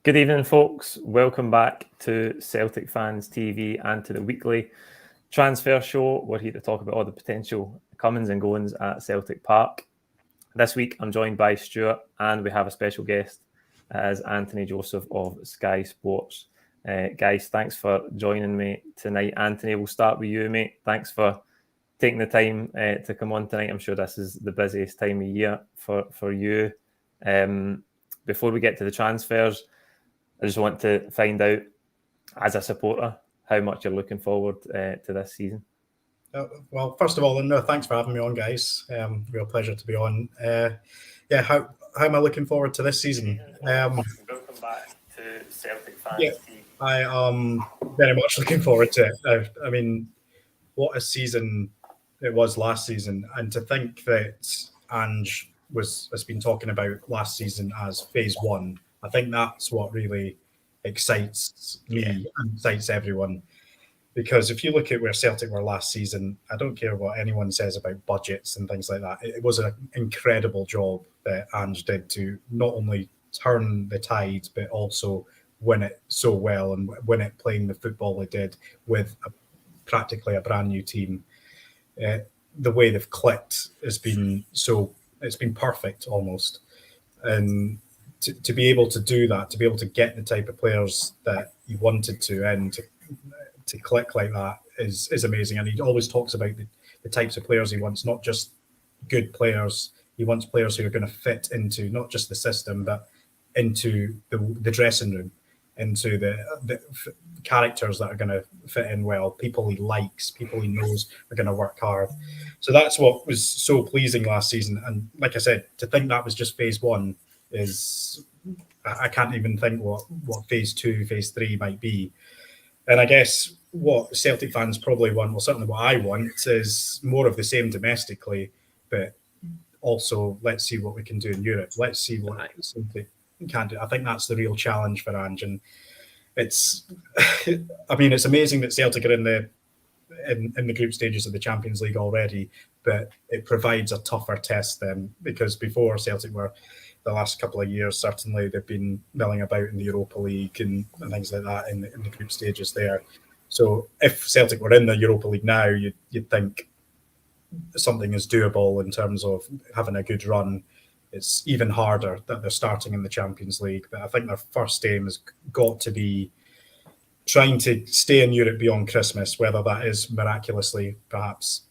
Good evening, folks. Welcome back to Celtic Fans TV and to the weekly transfer show. We're here to talk about all the potential comings and goings at Celtic Park. This week, I'm joined by Stuart, and we have a special guest as Anthony Joseph of Sky Sports. Guys, thanks for joining me tonight. Anthony, we'll start with you, mate. Thanks for taking the time to come on tonight. I'm sure this is the busiest time of year for you. Before we get to the transfers, I just want to find out, as a supporter, how much you're looking forward to this season. Well, first of all, no, thanks for having me on, guys. Real pleasure to be on. How am I looking forward to this season? Welcome back to Celtic Fans TV. I am very much looking forward to it. I mean, what a season it was last season, and to think that Ange has been talking about last season as phase one. I think that's what really excites me and excites everyone. Because if you look at where Celtic were last season, I don't care what anyone says about budgets and things like that. It was an incredible job that Ange did to not only turn the tide, but also win it so well and win it playing the football they did with practically a brand new team. The way they've clicked has been it's been perfect almost. And to be able to do that, to be able to get the type of players that he wanted to, and to click like that is amazing. And he always talks about the types of players he wants, not just good players. He wants players who are going to fit into not just the system, but into the dressing room, into the characters that are going to fit in well, people he likes, people he knows are going to work hard. So that's what was so pleasing last season. And like I said, to think that was just phase one is, I can't even think what phase two, phase three might be. And I guess what Celtic fans probably want, well, certainly what I want, is more of the same domestically, but also let's see what we can do in Europe. Let's see what Celtic can do. I think that's the real challenge for Ange. And it's amazing that Celtic are in the group stages of the Champions League already, but it provides a tougher test then, because before Celtic were, the last couple of years, certainly they've been milling about in the Europa League and things like that in the group stages there. So if Celtic were in the Europa League now, you'd think something is doable in terms of having a good run. It's even harder that they're starting in the Champions League. But I think their first aim has got to be trying to stay in Europe beyond Christmas, whether that is miraculously perhaps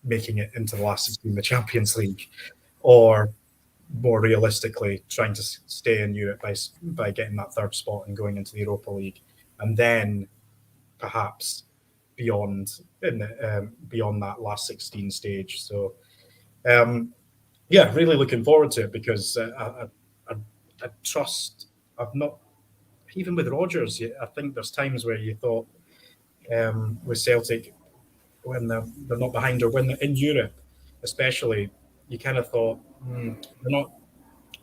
making it into the last 16 in the Champions League, or more realistically trying to stay in Europe by getting that third spot and going into the Europa League, and then perhaps beyond that last 16 stage. So really looking forward to it, because I trust, I've not, even with Rodgers, I think there's times where you thought with Celtic, when they're not behind, or when they're in Europe especially, you kind of thought, they're not,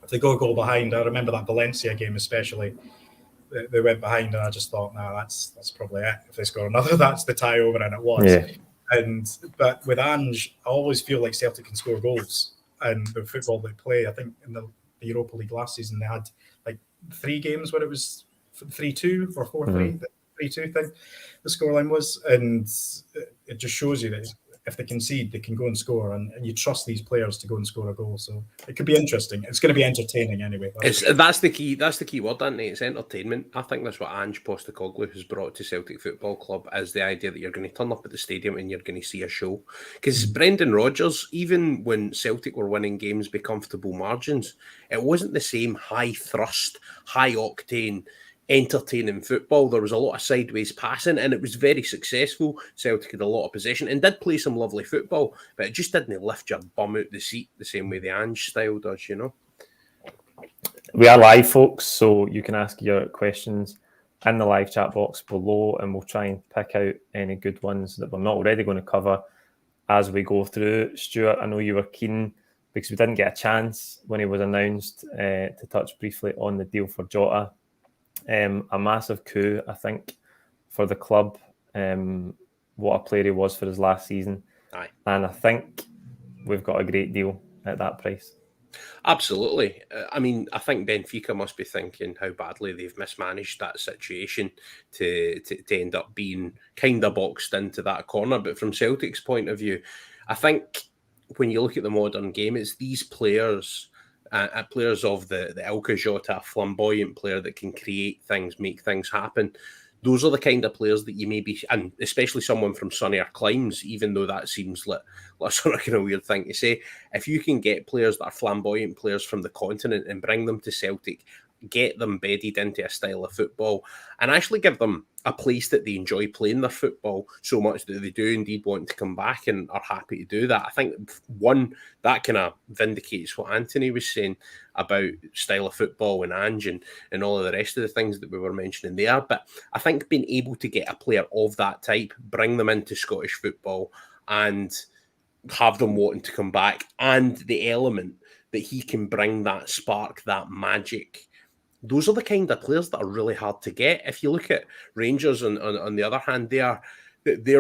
if they go a goal behind. I remember that Valencia game especially, they went behind, and I just thought, no, that's probably it. If they score another, that's the tie over, and it was. Yeah. But with Ange, I always feel like Celtic can score goals, and the football they play. I think in the Europa League last season they had like 3 games where it was 3-2 or 4-3, 3-2 thing the scoreline was, and it just shows you that if they concede, they can go and score, and you trust these players to go and score a goal. So it could be interesting. It's going to be entertaining anyway. That's the key word, Anthony. It's entertainment. I think that's what Ange Postecoglou has brought to Celtic Football Club, is the idea that you're going to turn up at the stadium and you're going to see a show. Because Brendan Rodgers, even when Celtic were winning games by comfortable margins, it wasn't the same high thrust, high octane, entertaining football. There was a lot of sideways passing, and it was very successful. Celtic had a lot of possession and did play some lovely football, but it just didn't lift your bum out the seat the same way the Ange style does, you know. We are live, folks, so you can ask your questions in the live chat box below, and we'll try and pick out any good ones that we're not already going to cover as we go through. Stuart, I know you were keen, because we didn't get a chance when he was announced, to touch briefly on the deal for Jota. A massive coup, I think, for the club. What a player he was for his last season. Aye. And I think we've got a great deal at that price. Absolutely. I mean, I think Benfica must be thinking how badly they've mismanaged that situation to end up being kind of boxed into that corner. But from Celtic's point of view, I think when you look at the modern game, it's these players, players of the ilk of Jota, a flamboyant player that can create things, make things happen. Those are the kind of players that you maybe, and especially someone from sunnier climes, even though that seems like a sort of kind of weird thing to say, if you can get players that are flamboyant players from the continent and bring them to Celtic, get them bedded into a style of football and actually give them a place that they enjoy playing their football so much that they do indeed want to come back and are happy to do that. I think that kind of vindicates what Anthony was saying about style of football and Ange and all of the rest of the things that we were mentioning there. But I think being able to get a player of that type, bring them into Scottish football and have them wanting to come back, and the element that he can bring that spark, that magic, those are the kind of players that are really hard to get. If you look at Rangers, on the other hand, they're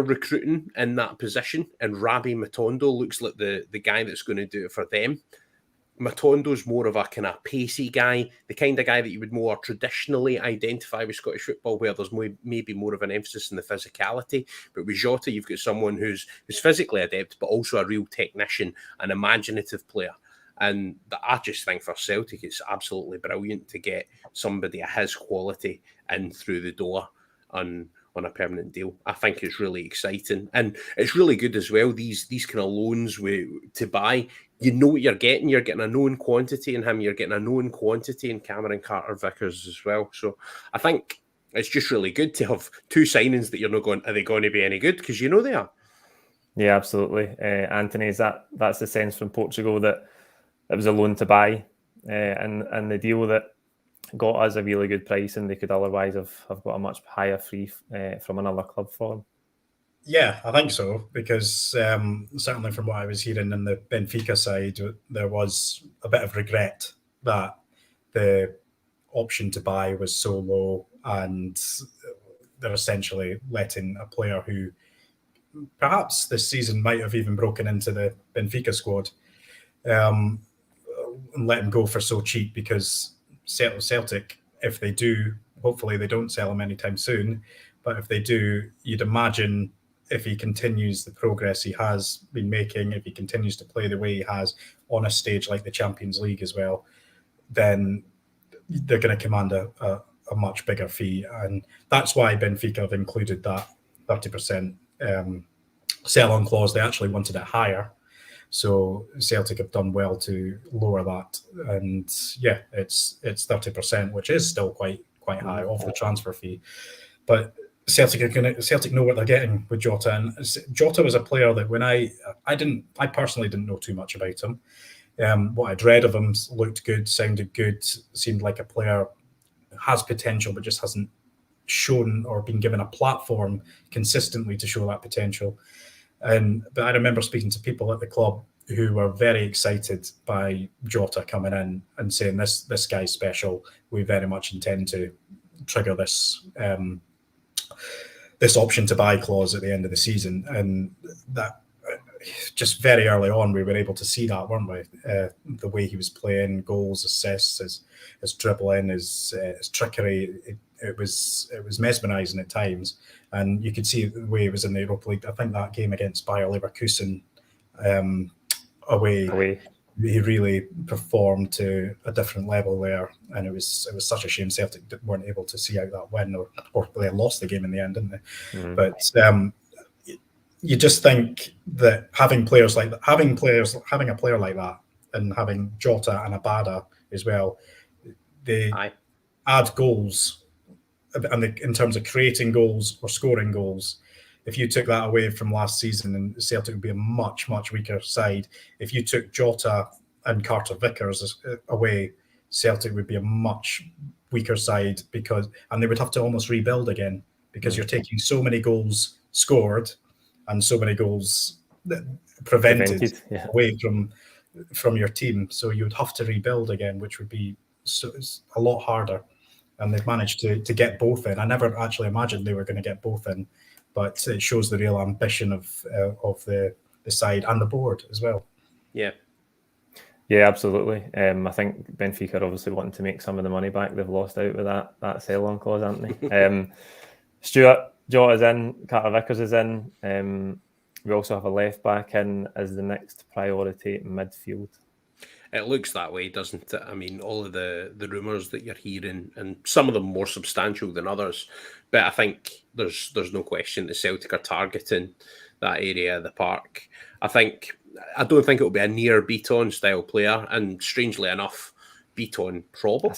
recruiting in that position, and Rabbi Matondo looks like the guy that's going to do it for them. Matondo's more of a kind of pacey guy, the kind of guy that you would more traditionally identify with Scottish football, where there's maybe more of an emphasis on the physicality. But with Jota, you've got someone who's physically adept, but also a real technician, an imaginative player. And I just think for Celtic, it's absolutely brilliant to get somebody of his quality in through the door on a permanent deal. I think it's really exciting. And it's really good as well, these kind of loans to buy. You know what you're getting. You're getting a known quantity in him. You're getting a known quantity in Cameron Carter-Vickers as well. So I think it's just really good to have two signings that you're not going, are they going to be any good? Because you know they are. Yeah, absolutely. Anthony, that's the sense from Portugal that it was a loan to buy, and the deal that got us a really good price, and they could otherwise have got a much higher fee from another club for him. Yeah, I think so, because certainly from what I was hearing in the Benfica side, there was a bit of regret that the option to buy was so low, and they're essentially letting a player who perhaps this season might have even broken into the Benfica squad, let him go for so cheap, because Celtic, if they do, hopefully they don't sell him anytime soon, but if they do, you'd imagine if he continues the progress he has been making, if he continues to play the way he has on a stage like the Champions League as well, then they're going to command a much bigger fee. And that's why Benfica have included that 30% sell-on clause. They actually wanted it higher. So Celtic have done well to lower that, and yeah, it's 30%, which is still quite high off the transfer fee. But Celtic know what they're getting with Jota, and Jota was a player that when I personally didn't know too much about him. What I'd read of him looked good, sounded good, seemed like a player has potential, but just hasn't shown or been given a platform consistently to show that potential. But I remember speaking to people at the club who were very excited by Jota coming in and saying, this guy's special. We very much intend to trigger this option to buy clause at the end of the season. And that just very early on, we were able to see that, weren't we? The way he was playing, goals, assists, his dribbling, his trickery. It was mesmerising at times, and you could see the way he was in the Europa League. I think that game against Bayer Leverkusen away, he really performed to a different level there, and it was such a shame Celtic weren't able to see out that win, or they lost the game in the end, didn't they? Mm. But you just think that having a player like that, and having Jota and Abada as well, they add goals. And in terms of creating goals or scoring goals, if you took that away from last season, and Celtic would be a much, much weaker side. If you took Jota and Carter-Vickers away, Celtic would be a much weaker side, and they would have to almost rebuild again, because you're taking so many goals scored and so many goals prevented away from your team. So you would have to rebuild again, which would be a lot harder. And they've managed to get both in. I never actually imagined they were going to get both in, but it shows the real ambition of the side and the board as well. Yeah, Yeah, absolutely. I think Benfica are obviously wanting to make some of the money back they've lost out with that sell-on clause, aren't they? Stuart, Jota's in, Carter Vickers is in. We also have a left back in as the next priority midfield. It looks that way, doesn't it? I mean, all of the rumours that you're hearing, and some of them more substantial than others, but I think there's no question that Celtic are targeting that area of the park. I don't think it'll be a near Beaton style player, and strangely enough, Beaton probably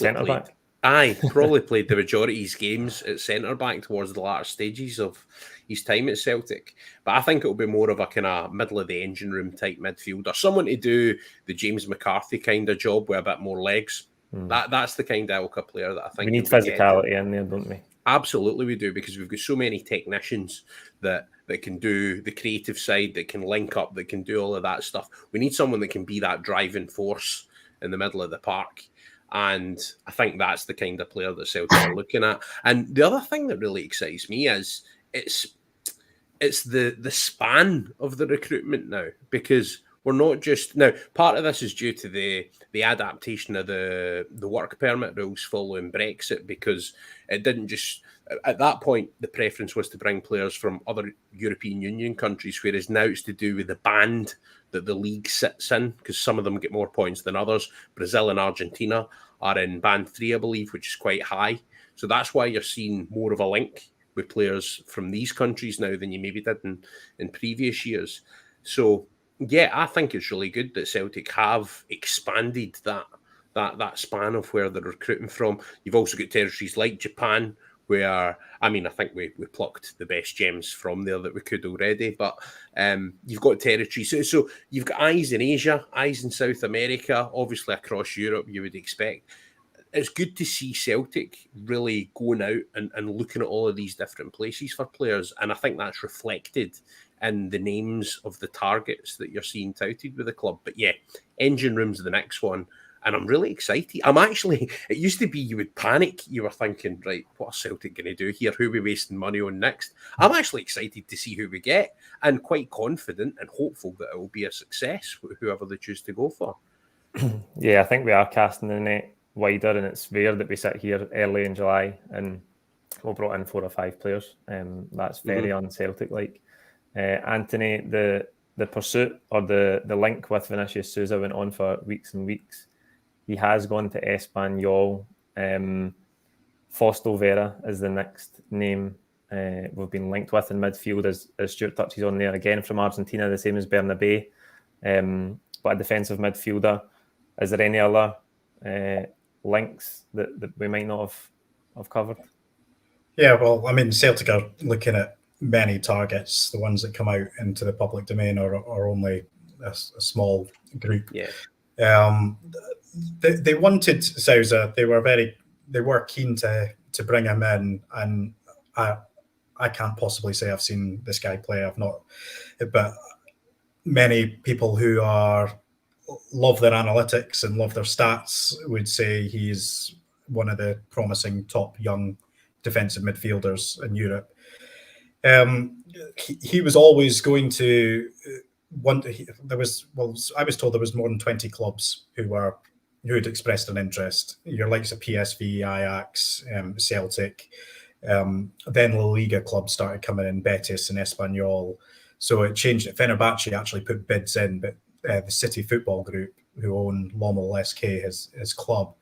played the majority of his games at centre back towards the latter stages of his time at Celtic. But I think it'll be more of a kind of middle of the engine room type midfielder, someone to do the James McCarthy kind of job with a bit more legs. That's the kind of ilk of player that I think we need physicality in there, don't we? Absolutely, we do, because we've got so many technicians that can do the creative side, that can link up, that can do all of that stuff. We need someone that can be that driving force in the middle of the park. And I think that's the kind of player that Celtic are looking at. And the other thing that really excites me is it's the span of the recruitment now, because we're not just now. Part of this is due to the adaptation of the work permit rules following Brexit, because it didn't just at that point the preference was to bring players from other European Union countries, whereas now it's to do with the band that the league sits in, because some of them get more points than others. Brazil and Argentina are in band 3, I believe, which is quite high. So that's why you're seeing more of a link with players from these countries now than you maybe did in previous years. So yeah, I think it's really good that Celtic have expanded that span of where they're recruiting from. You've also got territories like Japan, where, I mean, I think we plucked the best gems from there that we could already, but you've got territories. So you've got eyes in Asia, eyes in South America, obviously across Europe, you would expect. It's good to see Celtic really going out and looking at all of these different places for players, and I think that's reflected in the names of the targets that you're seeing touted with the club. But yeah, engine room's the next one. And I'm really excited. It used to be you would panic. You were thinking, right, what are Celtic going to do here? Who are we wasting money on next? I'm actually excited to see who we get, and quite confident and hopeful that it will be a success, whoever they choose to go for. Yeah, I think we are casting the net wider, and it's rare that we sit here early in July and we brought in 4 or 5 players. That's very un-Celtic-like. Anthony, the pursuit or the link with Vinicius Souza went on for weeks and weeks. He has gone to Espanyol. Fausto Vera is the next name we've been linked with in midfield, as Stuart touches on there, again from Argentina, the same as Bernabé. But a defensive midfielder. Is there any other links that we might not have covered? Yeah, well, I mean, Celtic are looking at many targets. The ones that come out into the public domain are only a small group. Yeah. They wanted Souza. They were keen to bring him in, and I can't possibly say I've seen this guy play. I've not, but many people who love their analytics and love their stats would say he's one of the promising top young defensive midfielders in Europe. He was always going to want. I was told there was more than 20 clubs who had expressed an interest. Your likes of PSV, Ajax, Celtic. Then La Liga clubs started coming in, Betis and Espanyol. So it changed. Fenerbahce actually put bids in, but the City Football Group, who own Lommel SK, his club,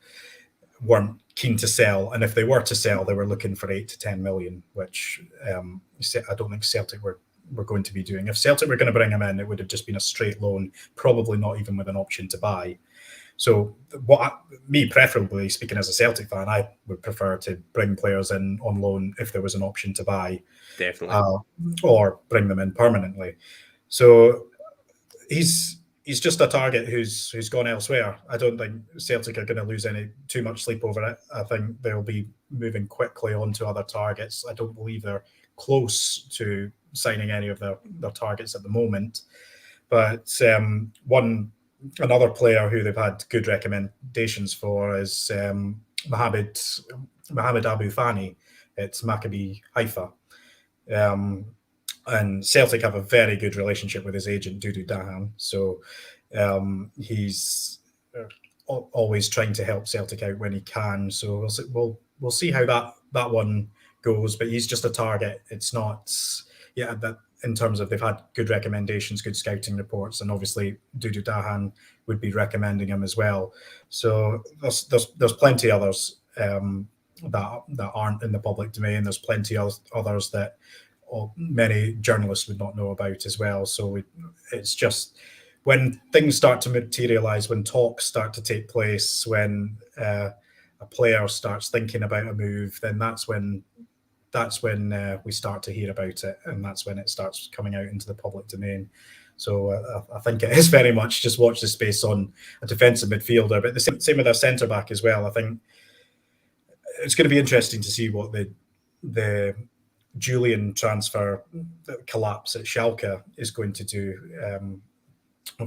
weren't keen to sell. And if they were to sell, they were looking for 8 to 10 million, which I don't think Celtic were going to be doing. If Celtic were going to bring him in, it would have just been a straight loan, probably not even with an option to buy. So me preferably speaking as a Celtic fan, I would prefer to bring players in on loan if there was an option to buy. Definitely. Or bring them in permanently. So he's just a target who's gone elsewhere. I don't think Celtic are going to lose too much sleep over it. I think they'll be moving quickly on to other targets. I don't believe they're close to signing any of their targets at the moment. But another player who they've had good recommendations for is Mohamed Abu Fani at Maccabi Haifa. And Celtic have a very good relationship with his agent, Dudu Dahan. So he's always trying to help Celtic out when he can. So we'll see how that one goes. But he's just a target. It's not, that in terms of they've had good recommendations, good scouting reports, and obviously Dudu Dahan would be recommending him as well. So there's plenty others that aren't in the public domain. There's plenty others that many journalists would not know about as well. So it's just when things start to materialize, when talks start to take place, when a player starts thinking about a move, then that's when we start to hear about it, and that's when it starts coming out into the public domain. So I think it is very much just watch the space on a defensive midfielder, but the same with our centre back as well. I think it's going to be interesting to see what the Julian transfer collapse at Schalke is going to do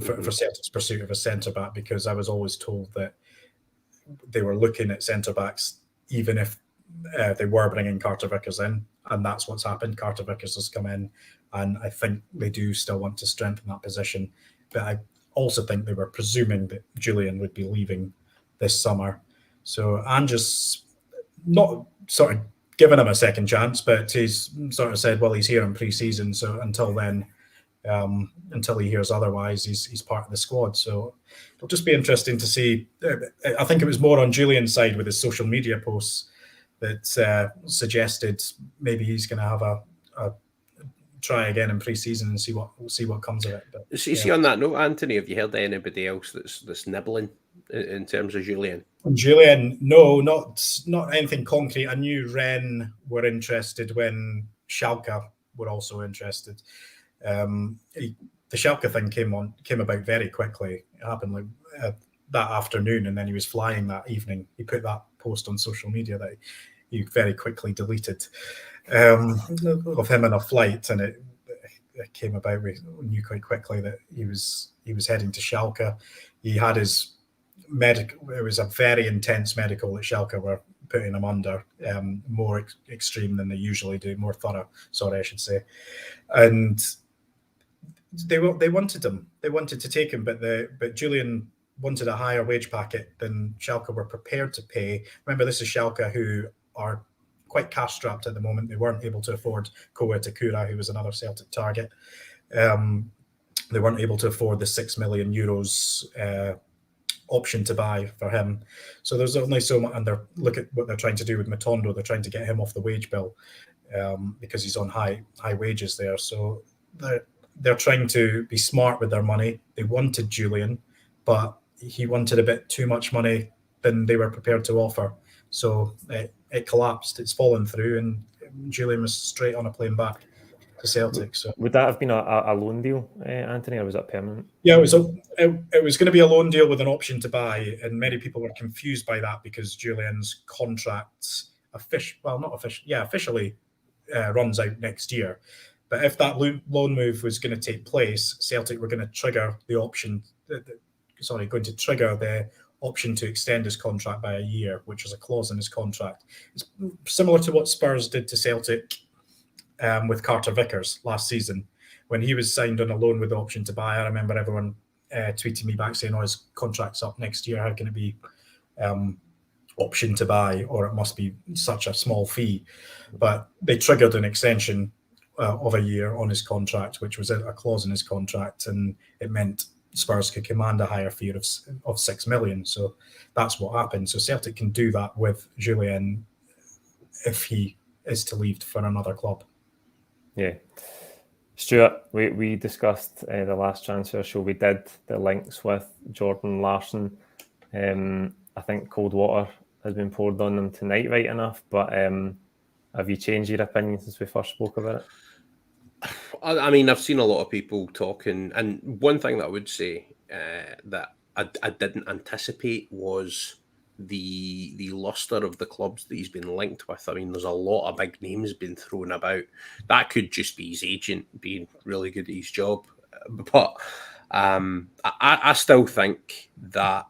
for Celtic's pursuit of a centre back, because I was always told that they were looking at centre backs even if they were bringing Carter Vickers in, and that's what's happened. Carter Vickers has come in, and I think they do still want to strengthen that position. But I also think they were presuming that Julian would be leaving this summer. So Ange's not sort of given him a second chance, but he's sort of said, well, he's here in pre-season, so until then, until he hears otherwise, he's part of the squad. So it'll just be interesting to see. I think it was more on Julian's side with his social media posts that suggested maybe he's going to have a try again in pre-season and see what comes of it. But see, on that note, Anthony, have you heard anybody else that's nibbling in terms of Julian? Julian, no, not anything concrete. I knew Rennes were interested when Schalke were also interested. The Schalke thing came about very quickly. It happened like that afternoon, and then he was flying that evening. He put that post on social media that he very quickly deleted of him in a flight, and it came about. We knew quite quickly that he was heading to Schalke. He had his medical. It was a very intense medical that Schalke were putting him under, more extreme than they usually do, more thorough. Sorry, I should say, and they wanted him. They wanted to take him, but Julian wanted a higher wage packet than Schalke were prepared to pay. Remember, this is Schalke, who are quite cash strapped at the moment. They weren't able to afford Koa Takura, who was another Celtic target. They weren't able to afford the €6 million option to buy for him. So there's only so much, and look at what they're trying to do with Matondo. They're trying to get him off the wage bill because he's on high wages there. So they're trying to be smart with their money. They wanted Julian, but he wanted a bit too much money than they were prepared to offer. So it collapsed. It's fallen through, and Julian was straight on a plane back to Celtic. So would that have been a loan deal, Anthony, or was that permanent? Yeah, it was going to be a loan deal with an option to buy, and many people were confused by that because Julian's contract officially runs out next year. But if that loan move was going to take place, Celtic were going to trigger the option. Going to trigger the option to extend his contract by a year, which was a clause in his contract. It's similar to what Spurs did to Celtic with Carter Vickers last season when he was signed on a loan with the option to buy. I remember everyone tweeting me back saying, "Oh, his contract's up next year. How can it be option to buy? Or it must be such a small fee." But they triggered an extension of a year on his contract, which was a clause in his contract, and it meant Spurs could command a higher fee of $6 million. So that's what happened. So Celtic can do that with Julian if he is to leave for another club. Yeah. Stuart, we discussed the last transfer show. We did the links with Jordan Larsson. I think cold water has been poured on them tonight, right enough. But have you changed your opinion since we first spoke about it? I mean, I've seen a lot of people talking, and one thing that I would say that I didn't anticipate was the luster of the clubs that he's been linked with. I mean, there's a lot of big names been thrown about. That could just be his agent being really good at his job, but I still think that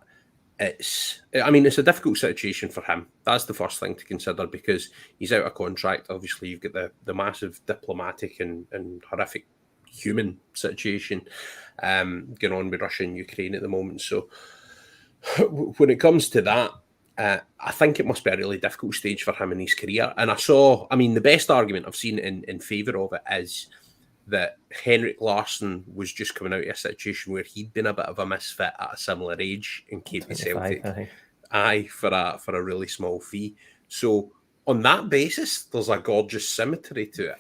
it's a difficult situation for him. That's the first thing to consider because he's out of contract. Obviously, you've got the massive diplomatic and horrific human situation going on with Russia and Ukraine at the moment. So When it comes to that, I think it must be a really difficult stage for him in his career. And the best argument I've seen in favour of it is that Henrik Larsson was just coming out of a situation where he'd been a bit of a misfit at a similar age and came to Celtic. For a really small fee. So on that basis, there's a gorgeous symmetry to it.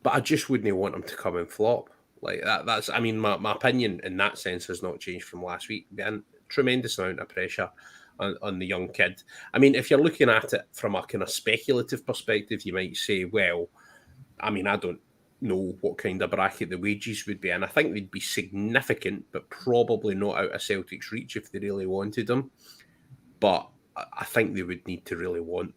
But I just wouldn't want him to come and flop. Like that's my opinion in that sense has not changed from last week. And tremendous amount of pressure on the young kid. I mean, if you're looking at it from a kind of speculative perspective, you might say, well, I don't know what kind of bracket the wages would be, and I think they'd be significant, but probably not out of Celtic's reach if they really wanted them. But I think they would need to really want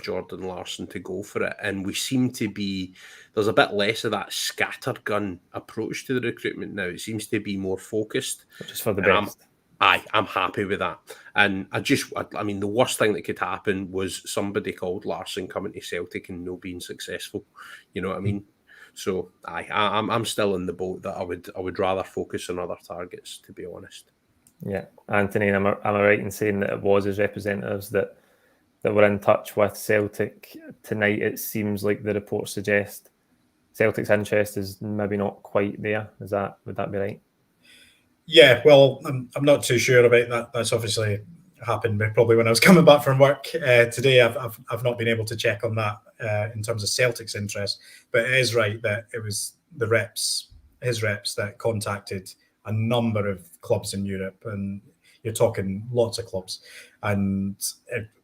Jordan Larsson to go for it. And we seem to be, there's a bit less of that scattergun approach to the recruitment now. It seems to be more focused. Just for the best. I'm happy with that. And the worst thing that could happen was somebody called Larsson coming to Celtic and no being successful. You know what I mean? So I'm still in the boat that I would rather focus on other targets, to be honest. Yeah, Anthony, am I right in saying that it was his representatives that were in touch with Celtic tonight? It seems like the reports suggest Celtic's interest is maybe not quite there. Would that be right? Yeah, well, I'm not too sure about that. That's obviously happened probably when I was coming back from work today. I've not been able to check on that in terms of Celtic's interest, but it is right that it was his reps that contacted a number of clubs in Europe, and you're talking lots of clubs. And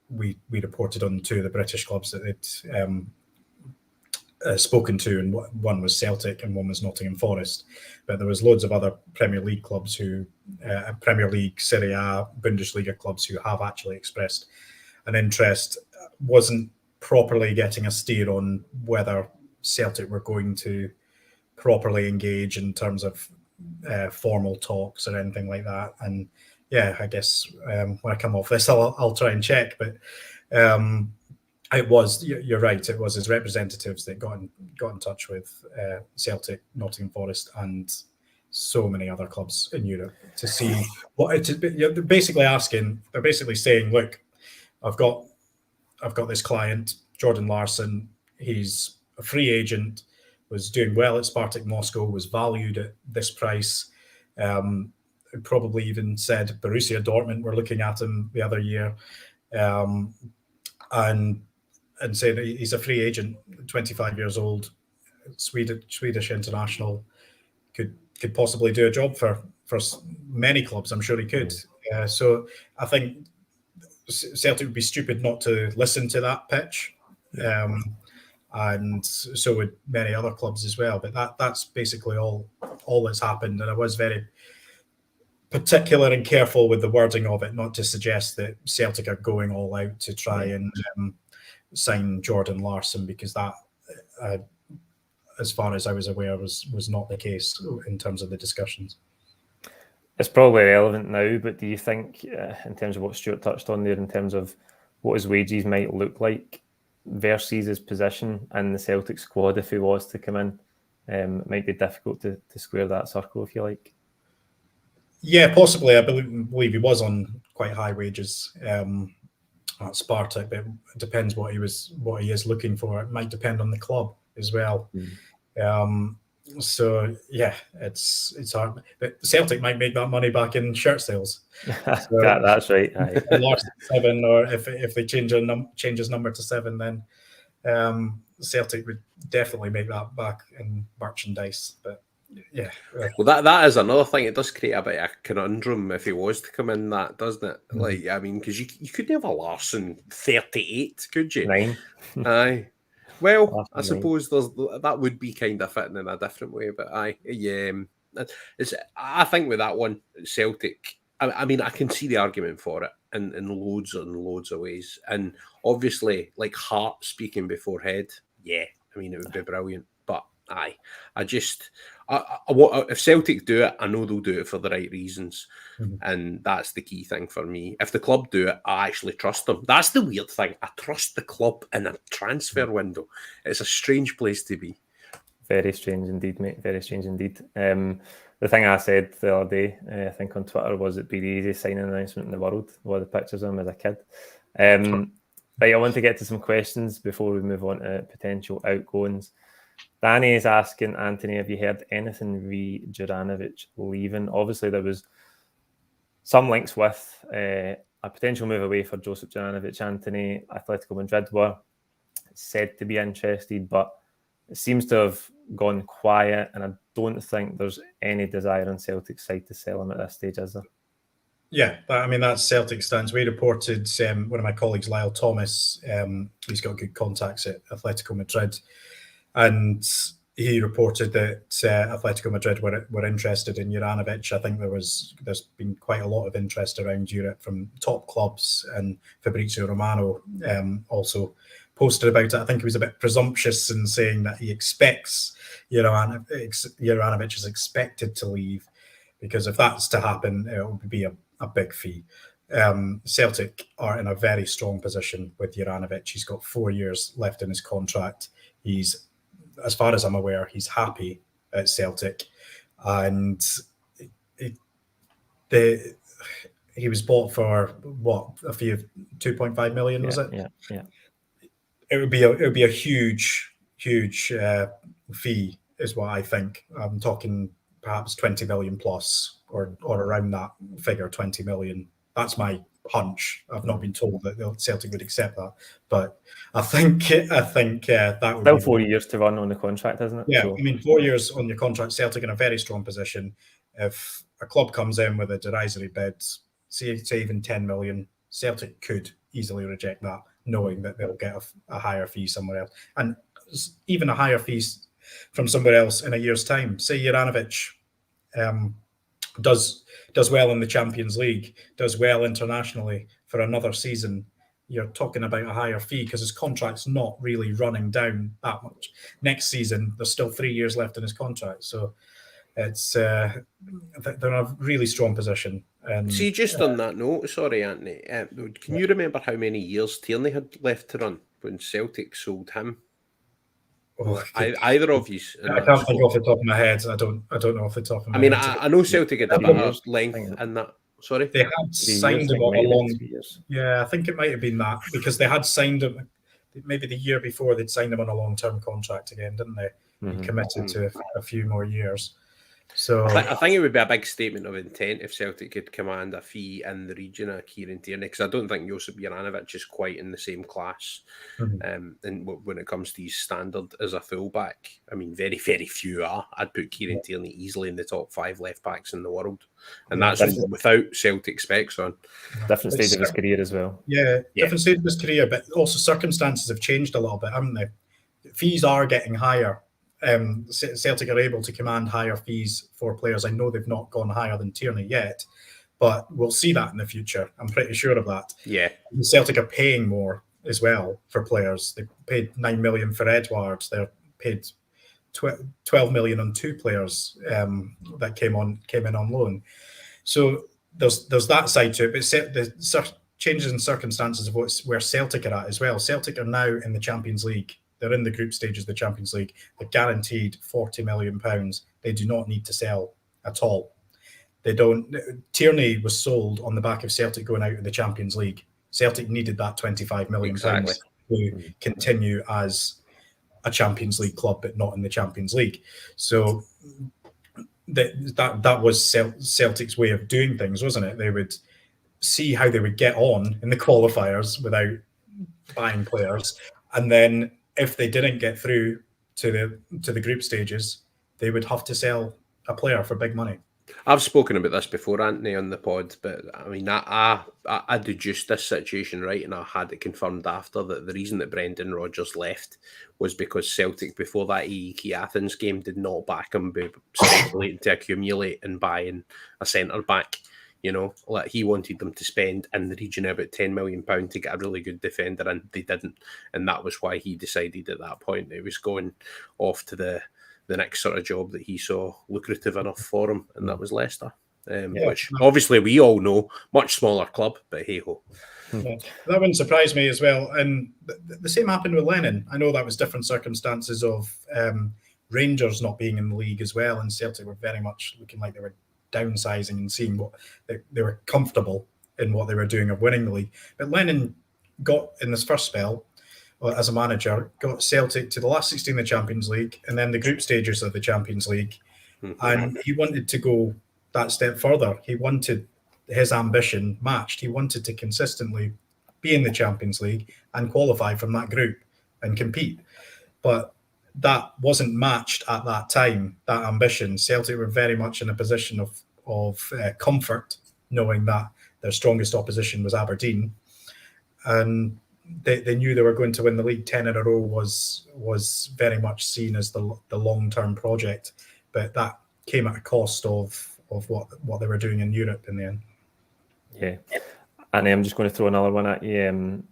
we reported on two of the British clubs that they'd spoken to, and one was Celtic and one was Nottingham Forest. But there was loads of other Premier League clubs Premier League, Serie A, Bundesliga clubs who have actually expressed an interest. Wasn't properly getting a steer on whether Celtic were going to properly engage in terms of formal talks or anything like that. And yeah, I guess when I come off this, I'll try and check. But it was, you're right, it was his representatives that got in touch with Celtic, Nottingham Forest, and so many other clubs in Europe to see they're basically saying, look, I've got this client, Jordan Larsson. He's a free agent, was doing well at Spartak Moscow, was valued at this price. Probably even said Borussia Dortmund were looking at him the other year, and said he's a free agent, 25 years old, Swedish international, could possibly do a job for many clubs. I'm sure he could. So I think Celtic would be stupid not to listen to that pitch. And so would many other clubs as well. But that's basically all that's happened. And I was very particular and careful with the wording of it, not to suggest that Celtic are going all out to try and sign Jordan Larsson, because that, as far as I was aware, was not the case in terms of the discussions. It's probably relevant now, but do you think, in terms of what Stuart touched on there, in terms of what his wages might look like versus his position in the Celtic squad if he was to come in, it might be difficult to square that circle, if you like? Yeah, possibly. I believe he was on quite high wages at Spartak, but it depends what he is looking for. It might depend on the club as well. So yeah, it's hard. But Celtic might make that money back in shirt sales. So, that's right. Larsson 7, or if they change his number to 7, then Celtic would definitely make that back in merchandise. But yeah, well, that is another thing. It does create a bit of a conundrum if he was to come in, that, doesn't it? Like, I mean, because you couldn't have a Larsson 38, could you? 9. Aye. Well, I suppose that would be kind of fitting in a different way, but I think with that one, Celtic, I mean, I can see the argument for it in loads and loads of ways. And obviously, like heart speaking before head, yeah, I mean, it would be brilliant. But if Celtic do it, I know they'll do it for the right reasons. And that's the key thing for me. If the club do it, I actually trust them. That's the weird thing. I trust the club in a transfer window. It's a strange place to be. Very strange indeed, mate. Very strange indeed. The thing I said the other day, I think on Twitter, was it'd be the easiest signing announcement in the world. One of the pictures of him as a kid. Right, I want to get to some questions before we move on to potential outgoings. Danny is asking, Anthony, have you heard anything re Juranovic leaving? Obviously, there was some links with a potential move away for Josip Juranovic. Anthony, Atletico Madrid were said to be interested, but it seems to have gone quiet, and I don't think there's any desire on Celtic's side to sell him at this stage, is there? Yeah, I mean, that's Celtic stance. We reported, one of my colleagues, Lyle Thomas, he's got good contacts at Atletico Madrid, and he reported that Atletico Madrid were interested in Juranovic. I think there's been quite a lot of interest around Europe from top clubs, and Fabrizio Romano also posted about it. I think he was a bit presumptuous in saying that he expects Juranovic is expected to leave, because if that's to happen, it would be a big fee. Celtic are in a very strong position with Juranovic. He's got 4 years left in his contract. He's, as far as I'm aware, he's happy at Celtic, and he was bought for what, a fee of 2.5 million, was it? Yeah. It would be a huge fee, is what I think. I'm talking perhaps 20 million plus, or around that figure, 20 million. That's my hunch. I've not been told that Celtic would accept that, but I think that would still be 4 years to run on the contract, isn't it? Yeah, So, I mean, 4 years on your contract. Celtic in a very strong position. If a club comes in with a derisory bid, say even 10 million, Celtic could easily reject that, knowing that they'll get a higher fee somewhere else, and even a higher fee from somewhere else in a year's time. Say Juranovic does well in the Champions League, does well internationally for another season, you're talking about a higher fee, because his contract's not really running down that much. Next season, there's still 3 years left in his contract, so it's they're in a really strong position. See, just on that note, sorry, Anthony, can you remember how many years Tierney had left to run when Celtic sold him? Either of you? I can't think off the top of my head. I don't know off the top of my head. I know Celtic had a bit of length in that. Sorry, they had signed him on a long. Yeah, I think it might have been that, because they had signed him. Maybe the year before, they'd signed him on a long-term contract again, didn't they? He committed to a few more years. So I think it would be a big statement of intent if Celtic could command a fee in the region of Kieran Tierney, because I don't think Josip Juranovic is quite in the same class. And when it comes to his standard as a fullback, I mean, very, very few are. I'd put Kieran Tierney easily in the top 5 left backs in the world, and that's without Celtic specs on. Different stage of his career as well. Yeah, different stage of his career, but also circumstances have changed a little bit, haven't they? Fees are getting higher. Celtic are able to command higher fees for players. I know they've not gone higher than Tierney yet, but we'll see that in the future. I'm pretty sure of that. Yeah, Celtic are paying more as well for players. They paid 9 million for Edwards. They're paid 12 million on 2 players that came in on loan. So there's that side to it. But the changes in circumstances of where Celtic are at as well. Celtic are now in the Champions League. They're in the group stages of the Champions League. They're guaranteed £40 million. They do not need to sell at all. They don't. Tierney was sold on the back of Celtic going out of the Champions League. Celtic needed that £25 million to continue as a Champions League club, but not in the Champions League. So that was Celtic's way of doing things, wasn't it? They would see how they would get on in the qualifiers without buying players, and then if they didn't get through to the group stages, they would have to sell a player for big money. I've spoken about this before, Anthony, on the pod, but I mean, I deduced this situation right, and I had it confirmed after that the reason that Brendan Rodgers left was because Celtic, before that AEK Athens game, did not back him by speculating to accumulate and buying a centre back. You know, like he wanted them to spend in the region of about £10 million to get a really good defender, and they didn't. And that was why he decided at that point that he was going off to the next sort of job that he saw lucrative enough for him, and that was Leicester. Which obviously we all know, much smaller club, but hey-ho. Yeah, that wouldn't surprise me as well. And the same happened with Lennon. I know that was different circumstances of Rangers not being in the league as well, and Celtic were very much looking like they were downsizing and seeing what they were comfortable in what they were doing of winning the league. But Lennon got, in this first spell as a manager, got Celtic to the last 16 of the Champions League and then the group stages of the Champions League. And he wanted to go that step further. He wanted his ambition matched. He wanted to consistently be in the Champions League and qualify from that group and compete. But that wasn't matched at that time, that ambition. Celtic were very much in a position of comfort, knowing that their strongest opposition was Aberdeen. And they knew they were going to win the league 10 in a row was very much seen as the long-term project. But that came at a cost of what they were doing in Europe in the end. Yeah. And I'm just going to throw another one at you.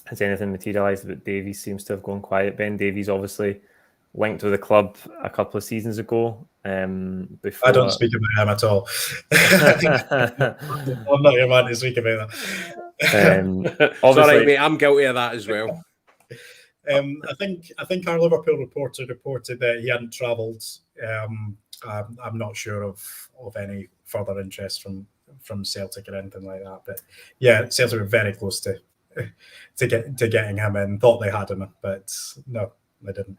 Has anything materialised about Davies? Seems to have gone quiet. Ben Davies obviously linked with the club a couple of seasons ago. Before... I don't speak about him at all. I'm not your man to speak about that. Sorry, mate, I'm guilty of that as well. I think our Liverpool reporter reported that he hadn't travelled. I'm not sure of any further interest from Celtic or anything like that. But yeah, Celtic were very close to getting him in. Thought they had him, but no, they didn't.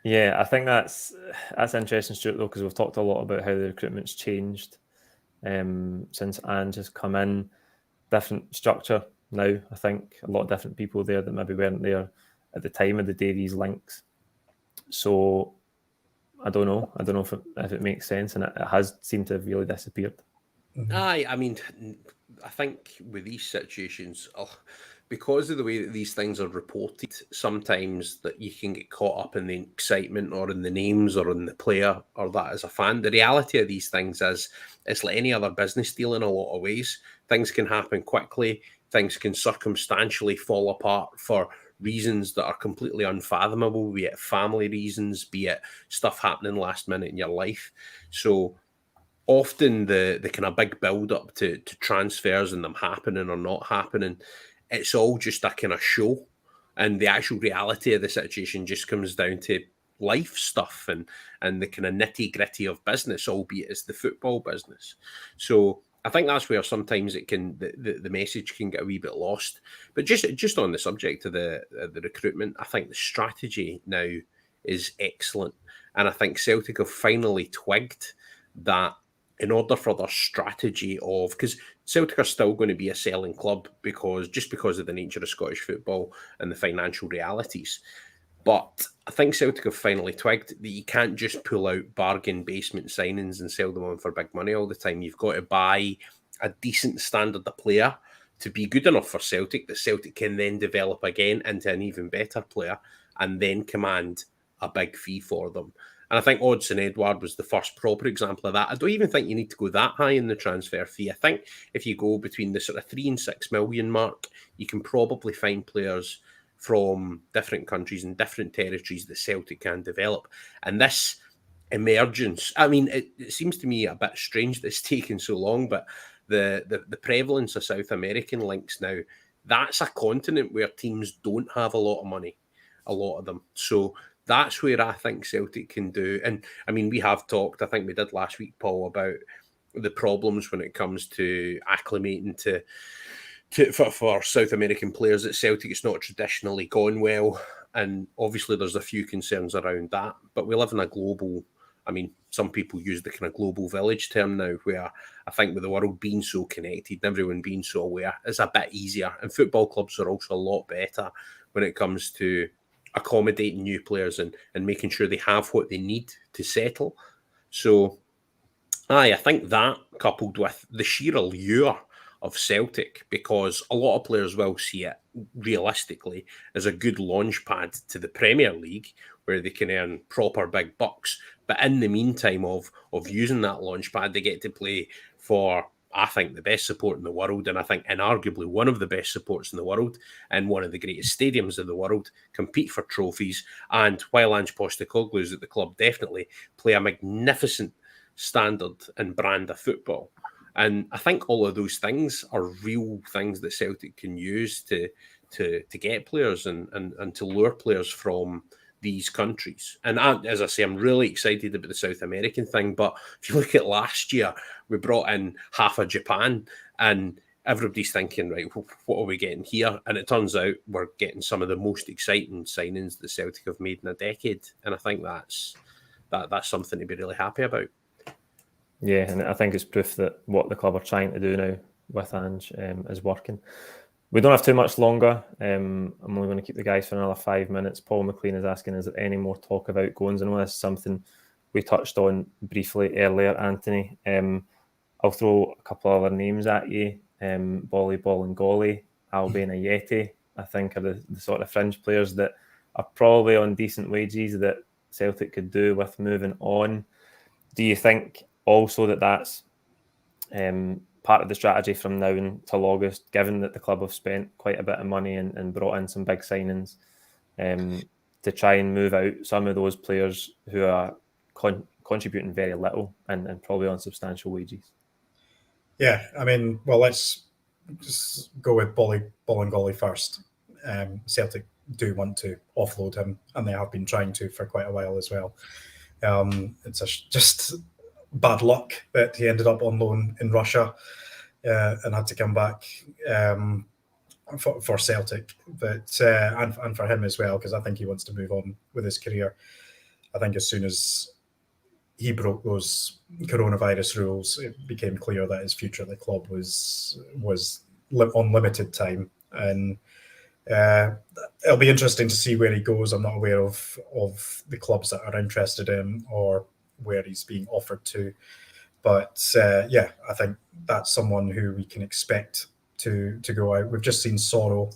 Yeah, I think that's interesting, Stuart, though, because we've talked a lot about how the recruitment's changed since Ange has come in. Different structure now. I think a lot of different people there that maybe weren't there at the time of the Davies links. So I don't know if it makes sense, and it has seemed to have really disappeared. Aye, I mean, I think with these situations, because of the way that these things are reported, sometimes that you can get caught up in the excitement or in the names or in the player or that as a fan. The reality of these things is it's like any other business deal in a lot of ways. Things can happen quickly. Things can circumstantially fall apart for reasons that are completely unfathomable, be it family reasons, be it stuff happening last minute in your life. So often the kind of big build up to transfers and them happening or not happening, it's all just a kind of show, and the actual reality of the situation just comes down to life stuff and the kind of nitty gritty of business, albeit it's the football business. So I think that's where sometimes it can the message can get a wee bit lost. But just on the subject of the recruitment, I think the strategy now is excellent, and I think Celtic have finally twigged that in order for their strategy of, because Celtic are still going to be a selling club because of the nature of Scottish football and the financial realities. But I think Celtic have finally twigged that you can't just pull out bargain basement signings and sell them on for big money all the time. You've got to buy a decent standard of player to be good enough for Celtic, that Celtic can then develop again into an even better player and then command a big fee for them. And I think Odsonne Edouard was the first proper example of that. I don't even think you need to go that high in the transfer fee. I think if you go between the sort of 3 and 6 million mark, you can probably find players from different countries and different territories that Celtic can develop. And this emergence, I mean, it seems to me a bit strange that it's taken so long, but the prevalence of South American links now, that's a continent where teams don't have a lot of money, a lot of them. So that's where I think Celtic can do. And I mean, we have talked, I think we did last week, Paul, about the problems when it comes to acclimating for South American players at Celtic. It's not traditionally gone well. And obviously there's a few concerns around that. But we live in a global, I mean, some people use the kind of global village term now, where I think with the world being so connected and everyone being so aware, it's a bit easier. And football clubs are also a lot better when it comes to accommodating new players and making sure they have what they need to settle. So, I think that, coupled with the sheer allure of Celtic, because a lot of players will see it realistically as a good launch pad to the Premier League, where they can earn proper big bucks. But in the meantime of using that launch pad, they get to play for, I think, the best support in the world, and I think inarguably one of the best supports in the world, and one of the greatest stadiums in the world, compete for trophies, and while Ange Postecoglou is at the club, definitely play a magnificent standard and brand of football. And I think all of those things are real things that Celtic can use to get players and to lure players from these countries. And as I say, I'm really excited about the South American thing. But if you look at last year, we brought in half of Japan, and everybody's thinking, right, what are we getting here? And it turns out we're getting some of the most exciting signings that Celtic have made in a decade. And I think that's something to be really happy about. Yeah, and I think it's proof that what the club are trying to do now with Ange is working. We don't have too much longer. I'm only going to keep the guys for another 5 minutes. Paul McLean is asking, is there any more talk about goings? I know this is something we touched on briefly earlier, Anthony. I'll throw a couple of other names at you. Bolly, Ball and Golly, Albi and Ayeti, I think are the sort of fringe players that are probably on decent wages that Celtic could do with moving on. Do you think also that that's part of the strategy from now until August, given that the club have spent quite a bit of money and brought in some big signings to try and move out some of those players who are contributing very little and probably on substantial wages? Yeah, I mean, well, let's just go with Ball and Golly first. Celtic do want to offload him, and they have been trying to for quite a while as well. It's just bad luck that he ended up on loan in Russia and had to come back for Celtic, but and for him as well, because I think he wants to move on with his career. I think as soon as he broke those coronavirus rules, it became clear that his future at the club was on limited time, and it'll be interesting to see where he goes. I'm not aware of the clubs that are interested in or where he's being offered to, but yeah, I think that's someone who we can expect to go out. We've just seen Soro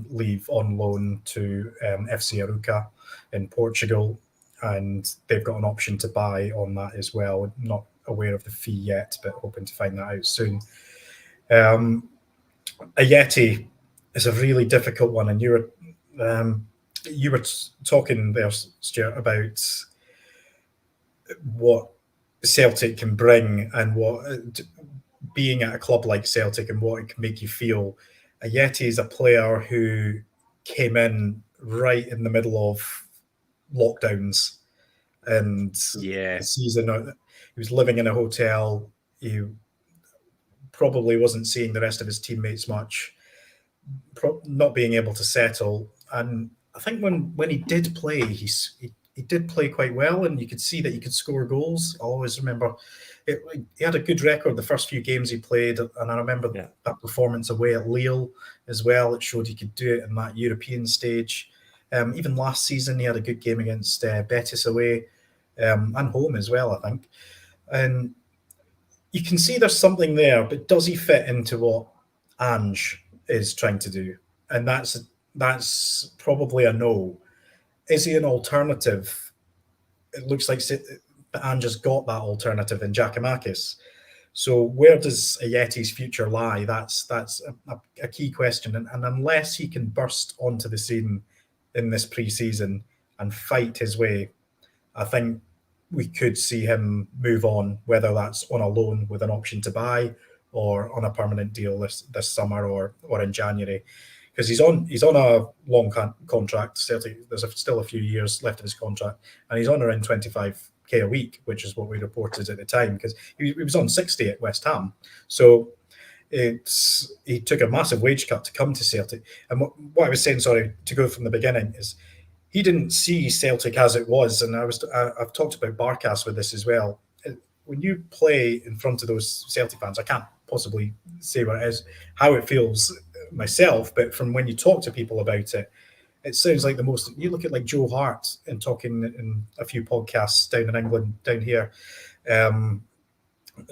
leave on loan to FC Arouca in Portugal, and they've got an option to buy on that as well. Not aware of the fee yet, but hoping to find that out soon. Ayeti is a really difficult one, and you were talking there, Stuart, about what Celtic can bring and what being at a club like Celtic and what it can make you feel. Ayeti is a player who came in right in the middle of lockdowns and the season. He was living in a hotel. He probably wasn't seeing the rest of his teammates much, not being able to settle. And I think when he did play, he did play quite well, and you could see that he could score goals. I always remember he had a good record the first few games he played, and I remember that performance away at Lille as well. It showed he could do it in that European stage. Even last season, he had a good game against Betis away and home as well, I think. And you can see there's something there, but does he fit into what Ange is trying to do? And that's probably a no. Is he an alternative? It looks like Ange has got that alternative in Giakoumakis. So where does Ayeti's future lie? That's a key question. And unless he can burst onto the scene in this pre-season and fight his way, I think we could see him move on, whether that's on a loan with an option to buy or on a permanent deal this summer or in January. Because he's on a long contract. Celtic, there's still a few years left of his contract, and he's on around 25k a week, which is what we reported at the time, because he was on 60 at West Ham. So he took a massive wage cut to come to Celtic. And what I was saying, sorry, to go from the beginning, is he didn't see Celtic as it was. And I've talked about Barkas with this as well. When you play in front of those Celtic fans, I can't possibly say what it is, how it feels myself, but from when you talk to people about it, it sounds like the most. You look at like Joe Hart and talking in a few podcasts down in England, down here,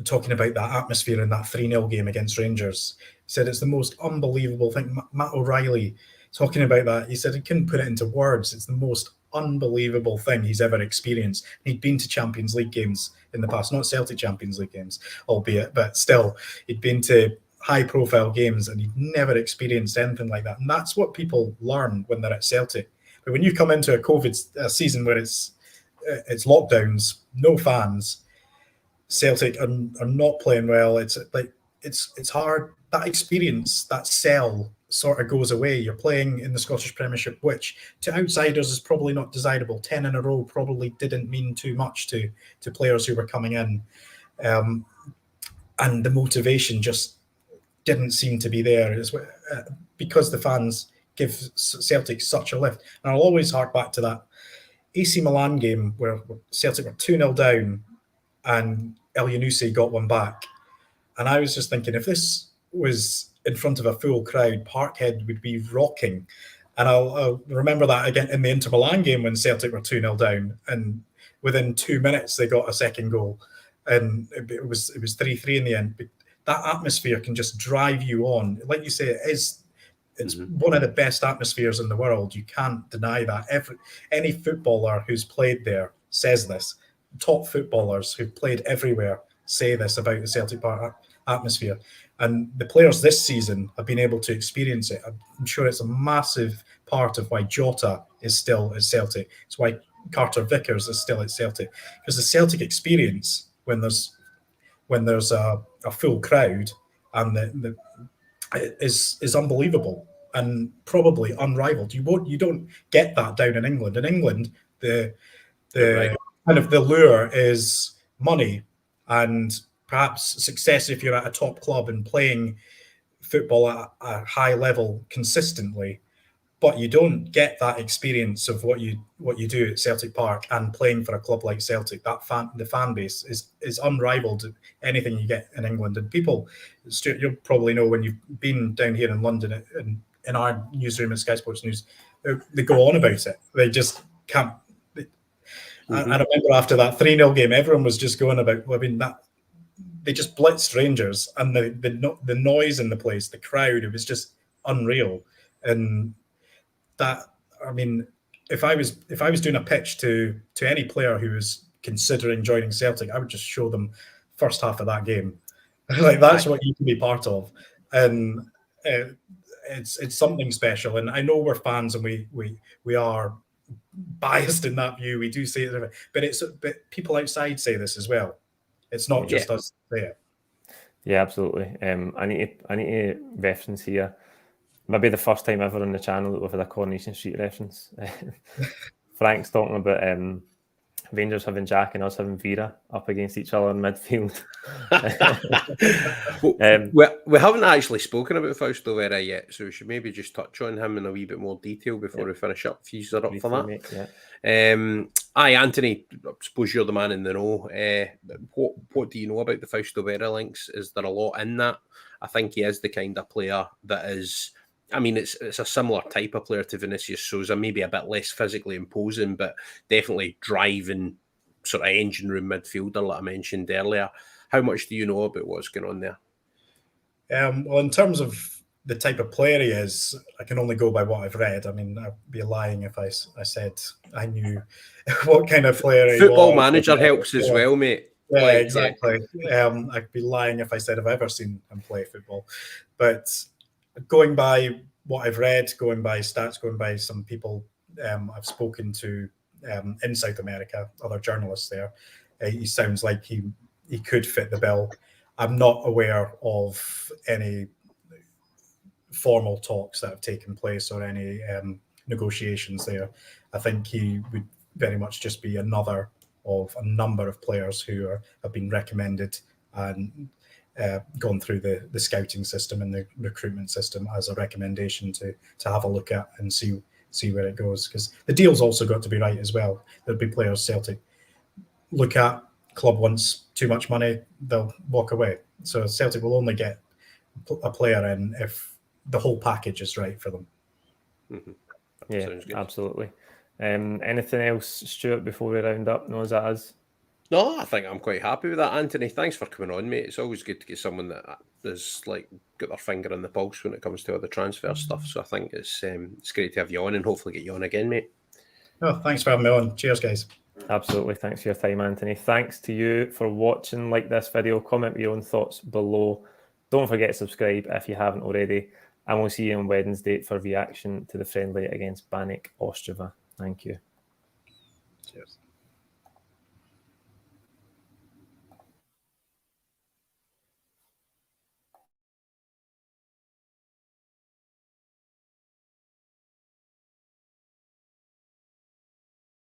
talking about that atmosphere in that 3-0 game against Rangers. He said it's the most unbelievable thing. Matt O'Reilly talking about that, he said he couldn't put it into words. It's the most unbelievable thing he's ever experienced. He'd been to Champions League games in the past, not Celtic Champions League games, albeit, but still, he'd been to high-profile games and he'd never experienced anything like that. And that's what people learn when they're at Celtic. But when you come into a COVID season where it's lockdowns, no fans, Celtic are not playing well. It's hard. That experience, that sell sort of goes away. You're playing in the Scottish Premiership, which to outsiders is probably not desirable. 10 in a row probably didn't mean too much to players who were coming in. And the motivation just didn't seem to be there because the fans give Celtic such a lift. And I'll always hark back to that AC Milan game where Celtic were 2-0 down and Elyounoussi got one back. And I was just thinking, if this was in front of a full crowd, Parkhead would be rocking. And I'll remember that again in the Inter Milan game when Celtic were 2-0 down, and within 2 minutes they got a second goal, and it was 3-3 in the end. But that atmosphere can just drive you on. Like you say, it's one of the best atmospheres in the world. You can't deny that. Any footballer who's played there says this. Top footballers who've played everywhere say this about the Celtic Park atmosphere. And the players this season have been able to experience it. I'm sure it's a massive part of why Jota is still at Celtic. It's why Carter Vickers is still at Celtic. Because the Celtic experience, when there's a full crowd, and is unbelievable and probably unrivaled. You don't get that down in England. In England, the kind of the lure is money and perhaps success if you're at a top club and playing football at a high level consistently, but you don't get that experience of what you do at Celtic Park and playing for a club like Celtic. The fan base is unrivaled anything you get in England. And people, Stuart, you'll probably know when you've been down here in London and in our newsroom at Sky Sports News, they go on about it. They just can't. I remember after that 3-0 game, everyone was just going about. I mean, that they just blitzed Rangers, and the noise in the place, the crowd, it was just unreal. And that, I mean, if I was doing a pitch to any player who was considering joining Celtic, I would just show them first half of that game. Like, that's what you can be part of, and it's something special. And I know we're fans, and we are biased in that view. We do say it, but people outside say this as well. It's not just us say it. Yeah, absolutely. I need to reference here. Maybe the first time ever on the channel that we've had a Coronation Street reference. Frank's talking about Rangers having Jack and us having Vera up against each other in midfield. We haven't actually spoken about Fausto Vera yet, so we should maybe just touch on him in a wee bit more detail before we finish up. If you are up for that. Mate, Aye, Anthony, I suppose you're the man in the know. What do you know about the Fausto Vera links? Is there a lot in that? I think he is the kind of player that is... I mean, it's a similar type of player to Vinicius Souza, maybe a bit less physically imposing, but definitely driving sort of engine room midfielder, like I mentioned earlier. How much do you know about what's going on there? Well, in terms of the type of player he is, I can only go by what I've read. I mean, I'd be lying if I said I knew what kind of player he was. Football Manager helps as well, mate. Yeah, like, exactly. I'd be lying if I said I've ever seen him play football. But going by what I've read, going by stats, going by some people I've spoken to in South America, other journalists there, he sounds like he could fit the bill. I'm not aware of any formal talks that have taken place or any negotiations there. I think he would very much just be another of a number of players who have been recommended and gone through the scouting system and the recruitment system as a recommendation to have a look at and see where it goes. Because the deal's also got to be right as well. There'll be players Celtic look at, club wants too much money, they'll walk away. So Celtic will only get a player in if the whole package is right for them. Mm-hmm. Yeah, absolutely. Anything else, Stuart, before we round up? No, is that us? No, I think I'm quite happy with that, Anthony. Thanks for coming on, mate. It's always good to get someone that is like got their finger on the pulse when it comes to all the transfer stuff. So I think it's great to have you on and hopefully get you on again, mate. Oh, thanks for having me on. Cheers, guys. Absolutely. Thanks for your time, Anthony. Thanks to you for watching. Like this video, comment your own thoughts below. Don't forget to subscribe if you haven't already. And we'll see you on Wednesday for reaction to the friendly against Banik Ostrava. Thank you. Cheers.